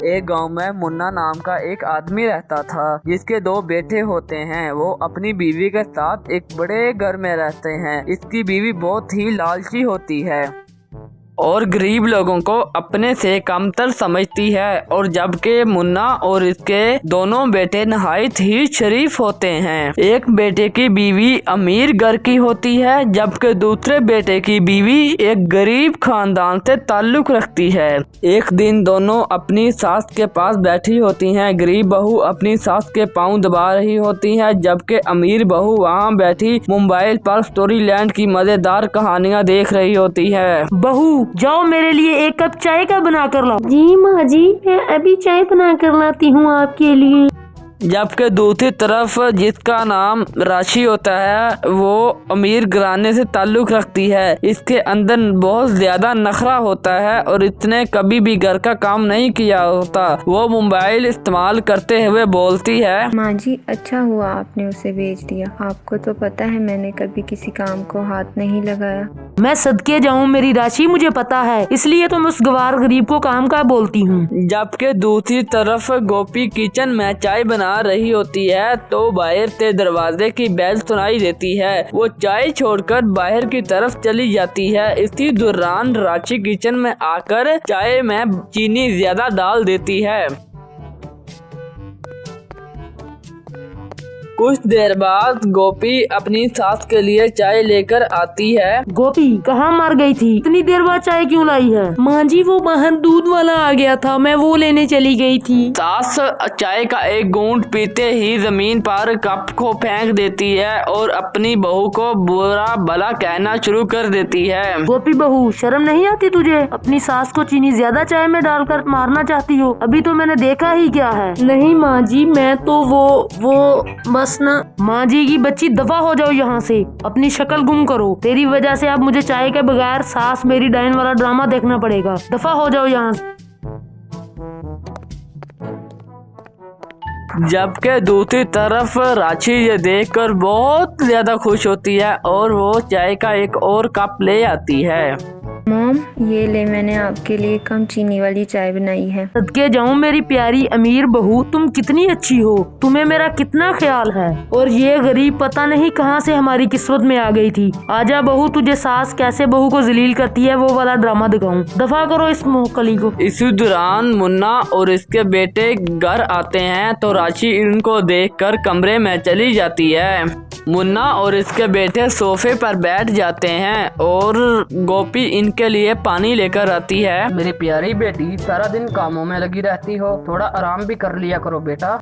एक गांव में मुन्ना नाम का एक आदमी रहता था, जिसके 2 बेटे होते हैं। वो अपनी बीवी के साथ एक बड़े घर में रहते हैं। इसकी बीवी बहुत ही लालची होती है और गरीब लोगों को अपने से कमतर समझती है। और जबकि मुन्ना और इसके दोनों बेटे नहायत ही शरीफ होते हैं। एक बेटे की बीवी अमीर घर की होती है, जबकि दूसरे बेटे की बीवी एक गरीब खानदान से ताल्लुक रखती है। एक दिन दोनों अपनी सास के पास बैठी होती हैं। गरीब बहू अपनी सास के पांव दबा रही होती है, जबकि अमीर बहू वहाँ बैठी मोबाइल पर स्टोरी लैंड की मजेदार कहानियाँ देख रही होती है। बहू जाओ मेरे लिए 1 कप चाय का बना कर लाओ। जी माँ जी, मैं अभी चाय बना कर लाती हूँ आपके लिए। जबकि दूसरी तरफ जिसका नाम राशि होता है, वो अमीर घराने से ताल्लुक रखती है। इसके अंदर बहुत ज्यादा नखरा होता है और इसने कभी भी घर का काम नहीं किया होता। वो मोबाइल इस्तेमाल करते हुए बोलती है, माँ जी अच्छा हुआ आपने उसे भेज दिया। आपको तो पता है मैंने कभी किसी काम को हाथ नहीं लगाया। मैं सदके जाऊँ मेरी राशि, मुझे पता है, इसलिए तो मैं उस गवार गरीब को काम का बोलती हूँ। जबकि दूसरी तरफ गोपी किचन में चाय बना रही होती है तो बाहर से दरवाजे की बेल सुनाई देती है। वो चाय छोड़कर बाहर की तरफ चली जाती है। इसी दौरान राशि किचन में आकर चाय में चीनी ज्यादा डाल देती है। कुछ देर बाद गोपी अपनी सास के लिए चाय लेकर आती है। गोपी कहाँ मर गई थी? इतनी देर बाद चाय क्यों लाई है? माँ जी वो बाहर दूध वाला आ गया था, मैं वो लेने चली गई थी। सास चाय का एक घूंट पीते ही जमीन पर कप को फेंक देती है और अपनी बहू को बुरा भला कहना शुरू कर देती है। गोपी बहू शर्म नहीं आती तुझे? अपनी सास को चीनी ज्यादा चाय में डालकर मारना चाहती हो? अभी तो मैंने देखा ही क्या है। नहीं माँ जी, मैं तो वो बस ना। माँ जी की बच्ची दफा हो जाओ यहाँ से, अपनी शक्ल गुम करो। तेरी वजह से अब मुझे चाय के बगैर सास मेरी डाइन वाला ड्रामा देखना पड़ेगा। दफा हो जाओ यहाँ से। जबकि दूसरी तरफ राशि ये देखकर बहुत ज्यादा खुश होती है और वो चाय का एक और कप ले आती है। मॉम ये ले, मैंने आपके लिए कम चीनी वाली चाय बनाई है। सदके जाऊं मेरी प्यारी अमीर बहू, तुम कितनी अच्छी हो, तुम्हें मेरा कितना ख्याल है। और ये गरीब पता नहीं कहां से हमारी किस्मत में आ गई थी। आजा बहू, तुझे सास कैसे बहू को जलील करती है वो वाला ड्रामा दिखाऊं। दफा करो इस मोहकली को। इसी दौरान मुन्ना और इसके बेटे घर आते हैं तो राशि इनको देखकर कमरे में चली जाती है। मुन्ना और इसके बेटे सोफे पर बैठ जाते हैं और गोपी इनके लिए पानी लेकर आती है। मेरी प्यारी बेटी, सारा दिन कामों में लगी रहती हो, थोड़ा आराम भी कर लिया करो बेटा।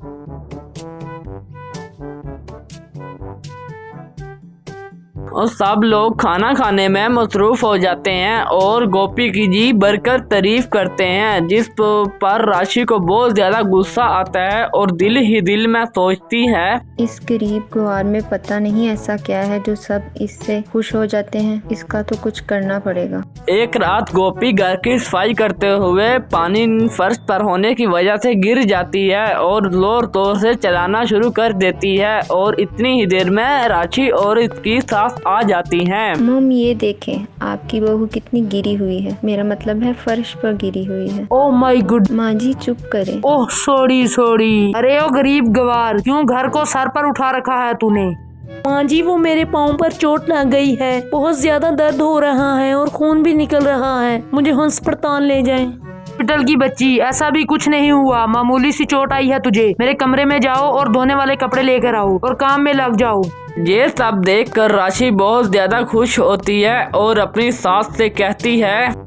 और सब लोग खाना खाने में मसरूफ हो जाते हैं और गोपी की जी भरकर तारीफ करते हैं, जिस पर राशि को बहुत ज्यादा गुस्सा आता है और दिल ही दिल में सोचती है, इस गरीब गुआर में पता नहीं ऐसा क्या है जो सब इससे खुश हो जाते हैं। इसका तो कुछ करना पड़ेगा। एक रात गोपी घर की सफाई करते हुए पानी फर्श पर होने की वजह से गिर जाती है और जोर तोर से चलाना शुरू कर देती है। और इतनी ही देर में राशि और इसकी सास आ जाती हैं। मम ये देखें, आपकी बहू कितनी गिरी हुई है, मेरा मतलब है फर्श पर गिरी हुई है। Oh my good. माँ जी चुप करें। Oh sorry. अरे ओ गरीब गवार, क्यों घर को सर पर उठा रखा है तूने? माँ जी वो मेरे पाँव पर चोट लग गई है, बहुत ज्यादा दर्द हो रहा है और खून भी निकल रहा है, मुझे अस्पताल ले जाएं। हॉस्पिटल की बच्ची, ऐसा भी कुछ नहीं हुआ, मामूली सी चोट आई है तुझे। मेरे कमरे में जाओ और धोने वाले कपड़े लेकर आओ और काम में लग जाओ। ये सब देखकर राशि बहुत ज्यादा खुश होती है और अपनी सास से कहती है,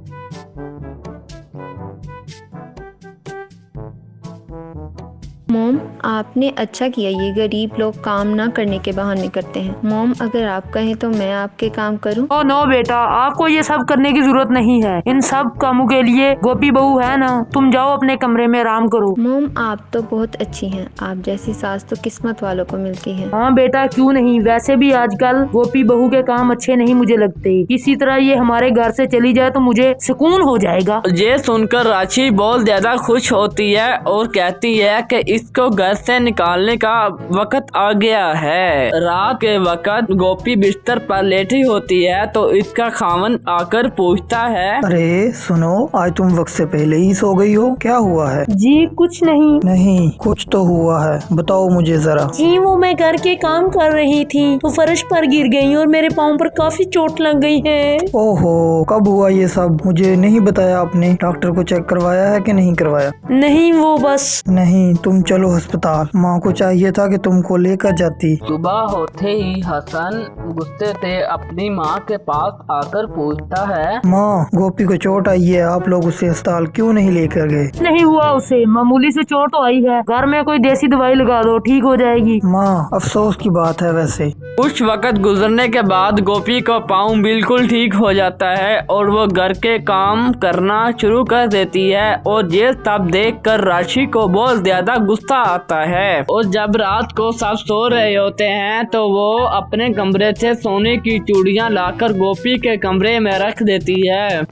मॉम आपने अच्छा किया, ये गरीब लोग काम ना करने के बहाने करते हैं। मॉम अगर आप कहें तो मैं आपके काम करूं? ओ नो बेटा, आपको ये सब करने की जरूरत नहीं है। इन सब कामों के लिए गोपी बहू है ना, तुम जाओ अपने कमरे में आराम करो। मॉम आप तो बहुत अच्छी हैं, आप जैसी सास तो किस्मत वालों को मिलती है। हाँ बेटा क्यों नहीं, वैसे भी आजकल गोपी बहू के काम अच्छे नहीं मुझे लगते। इसी तरह ये हमारे घर से चली जाए तो मुझे सुकून हो जाएगा। ये सुनकर राशि बहुत ज्यादा खुश होती है और कहती है कि इसको घर से निकालने का वक्त आ गया है। रात के वक्त गोपी बिस्तर पर लेटी होती है तो इसका खावंद आकर पूछता है, अरे सुनो, आज तुम वक्त से पहले ही सो गई हो, क्या हुआ है? जी कुछ नहीं। नहीं, कुछ तो हुआ है, बताओ मुझे जरा। जी वो मैं घर के काम कर रही थी तो फर्श पर गिर गई और मेरे पाँव पर काफी चोट लग गई है। ओहो, कब हुआ ये सब? मुझे नहीं बताया आपने। डॉक्टर को चेक करवाया है कि नहीं करवाया? नहीं वो बस। नहीं, तुम चलो अस्पताल। माँ को चाहिए था कि तुमको लेकर जाती। सुबह होते ही हसन गुस्से से अपनी माँ के पास आकर पूछता है, माँ, गोपी को चोट आई है, आप लोग उसे अस्पताल क्यों नहीं लेकर गए? नहीं हुआ उसे, मामूली से चोट तो आई है, घर में कोई देसी दवाई लगा दो, ठीक हो जाएगी। माँ, अफसोस की बात है वैसे। कुछ वक्त गुजरने के बाद गोपी का पाँव बिल्कुल ठीक हो जाता है और वो घर के काम करना शुरू कर देती है। और ये सब देखकर राशि को बहुत ज्यादा गुस्सा आता है। और जब रात को सब सो रहे होते हैं तो वो अपने कमरे से सोने की चूड़ियां लाकर गोपी के कमरे में रख देती है।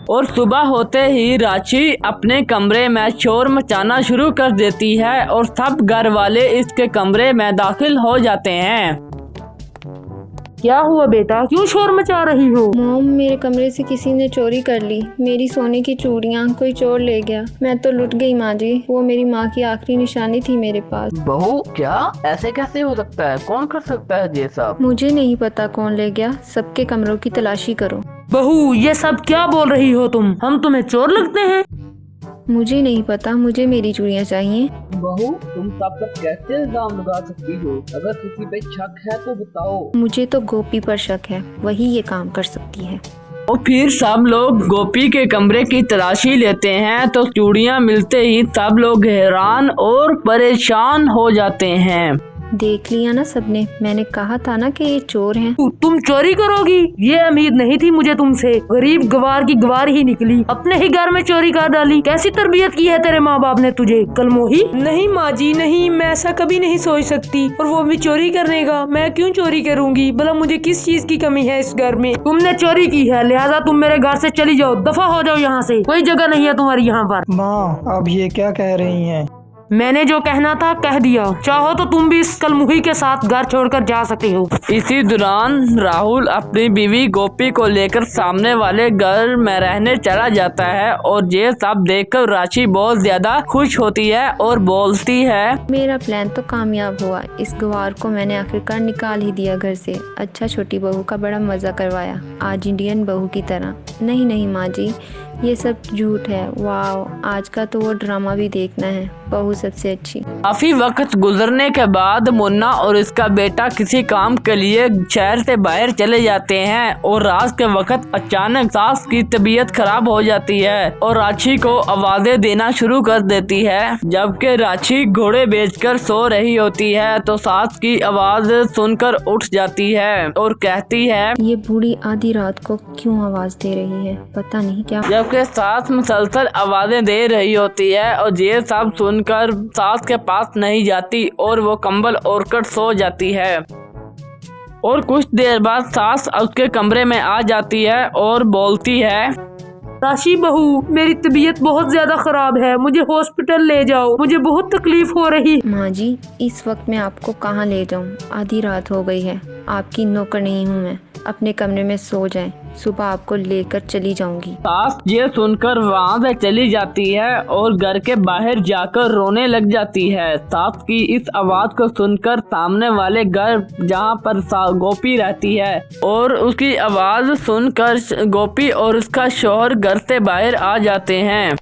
और सुबह होते ही राशि अपने कमरे में शोर मचाना शुरू कर देती है और सब घर वाले इसके कमरे में दाखिल हो जाते हैं। क्या हुआ बेटा, क्यों शोर मचा रही हो? मॉम, मेरे कमरे से किसी ने चोरी कर ली। मेरी सोने की चूड़ियाँ कोई चोर ले गया। मैं तो लुट गई माँ जी। वो मेरी माँ की आखिरी निशानी थी मेरे पास। बहू, क्या ऐसे कैसे हो सकता है? कौन कर सकता है ये सब? मुझे नहीं पता कौन ले गया। सबके कमरों की तलाशी करो। बहू, ये सब क्या बोल रही हो तुम? हम तुम्हें चोर लगते हैं? मुझे नहीं पता, मुझे मेरी चूड़ियाँ चाहिए। बहू, तुम सब पर कैसे इल्जाम लगा सकती हो? अगर किसी पे शक है तो बताओ। मुझे तो गोपी पर शक है, वही ये काम कर सकती है। और फिर सब लोग गोपी के कमरे की तलाशी लेते हैं तो चूड़ियां मिलते ही सब लोग हैरान और परेशान हो जाते हैं। देख लिया ना सबने, मैंने कहा था ना कि ये चोर हैं। तुम चोरी करोगी? ये उम्मीद नहीं थी मुझे तुमसे। गरीब गवार की गवार ही निकली, अपने ही घर में चोरी कर डाली। कैसी तरबियत की है तेरे माँ बाप ने तुझे, कलमोही? नहीं माँ जी नहीं, मैं ऐसा कभी नहीं सोच सकती। और वो भी चोरी करने का, मैं क्यों चोरी करूँगी? भला मुझे किस चीज की कमी है इस घर में? तुमने चोरी की है, लिहाजा तुम मेरे घर से चली जाओ, दफा हो जाओ यहाँ से। कोई जगह नहीं है तुम्हारी यहाँ पर। माँ, अब ये क्या कह रही हैं? मैंने जो कहना था कह दिया। चाहो तो तुम भी इस कलमुही के साथ घर छोड़कर जा सकते हो। इसी दौरान राहुल अपनी बीवी गोपी को लेकर सामने वाले घर में रहने चला जाता है और ये सब देखकर राशि बहुत ज्यादा खुश होती है और बोलती है, मेरा प्लान तो कामयाब हुआ। इस गवार को मैंने आखिरकार निकाल ही दिया घर से। अच्छा, छोटी बहू का बड़ा मजा करवाया, आज इंडियन बहू की तरह। नहीं नहीं माँ जी, ये सब झूठ है। वाह, आज का तो वो ड्रामा भी देखना है, बहू सबसे अच्छी। काफी वक्त गुजरने के बाद मुन्ना और इसका बेटा किसी काम के लिए शहर से बाहर चले जाते हैं और रात के वक्त अचानक सास की तबीयत खराब हो जाती है और राशि को आवाजें देना शुरू कर देती है। जबकि राशि घोड़े बेचकर सो रही होती है तो सास की आवाज सुनकर उठ जाती है और कहती है, ये बूढ़ी आधी रात को क्यों आवाज दे रही है, पता नहीं क्या। जबकि सास मुसलसल आवाजें दे रही होती है और ये सब सुनकर सास के पास नहीं जाती और वो कंबल ओढ़कर सो जाती है। और कुछ देर बाद सास उसके कमरे में आ जाती है और बोलती है, राशि बहू, मेरी तबीयत बहुत ज्यादा खराब है, मुझे हॉस्पिटल ले जाओ, मुझे बहुत तकलीफ हो रही। माँ जी, इस वक्त मैं आपको कहाँ ले जाऊँ? आधी रात हो गई है, आपकी नौकर नहीं हूँ मैं। अपने कमरे में सो जाएं, सुबह आपको लेकर चली जाऊंगी। सास ये सुनकर वहाँ से चली जाती है और घर के बाहर जाकर रोने लग जाती है। सास की इस आवाज को सुनकर सामने वाले घर जहाँ पर गोपी रहती है और उसकी आवाज सुनकर गोपी और उसका शौहर घर से बाहर आ जाते हैं।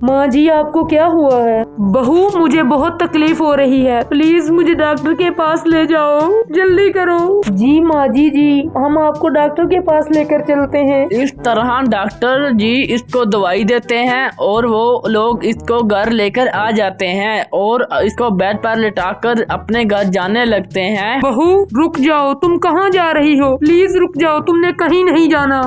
माँ जी, आपको क्या हुआ है? बहू, मुझे बहुत तकलीफ हो रही है, प्लीज मुझे डॉक्टर के पास ले जाओ, जल्दी करो। जी माँ जी, हम आपको डॉक्टर के पास लेकर चलते हैं। इस तरह डॉक्टर जी इसको दवाई देते हैं और वो लोग इसको घर लेकर आ जाते हैं और इसको बेड पर लिटाकर अपने घर जाने लगते हैं। बहू, रुक जाओ, तुम कहाँ जा रही हो? प्लीज रुक जाओ, तुमने कहीं नहीं जाना।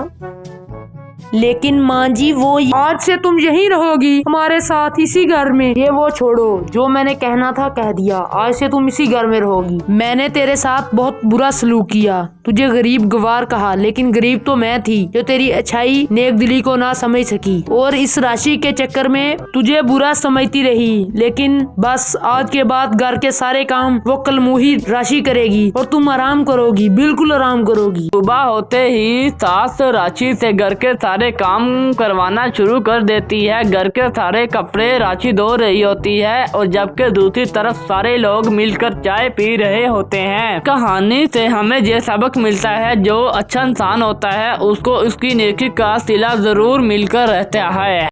लेकिन माँ जी वो आज से तुम यहीं रहोगी हमारे साथ इसी घर में। ये वो छोड़ो, जो मैंने कहना था कह दिया। आज से तुम इसी घर में रहोगी। मैंने तेरे साथ बहुत बुरा सलूक किया, तुझे गरीब गवार कहा, लेकिन गरीब तो मैं थी जो तेरी अच्छाई नेक दिली को ना समझ सकी और इस राशि के चक्कर में तुझे बुरा समझती रही। लेकिन बस आज के बाद घर के सारे काम वो कलमुही राशि करेगी और तुम आराम करोगी, बिल्कुल आराम करोगी। सुबह होते ही सास राशि से घर के सारे काम करवाना शुरू कर देती है। घर के सारे कपड़े राशि धो रही होती है और जबकि दूसरी तरफ सारे लोग मिलकर चाय पी रहे होते हैं। कहानी से हमें ये सबक मिलता है, जो अच्छा इंसान होता है उसको उसकी नेकी का सिला जरूर मिलकर रहता है।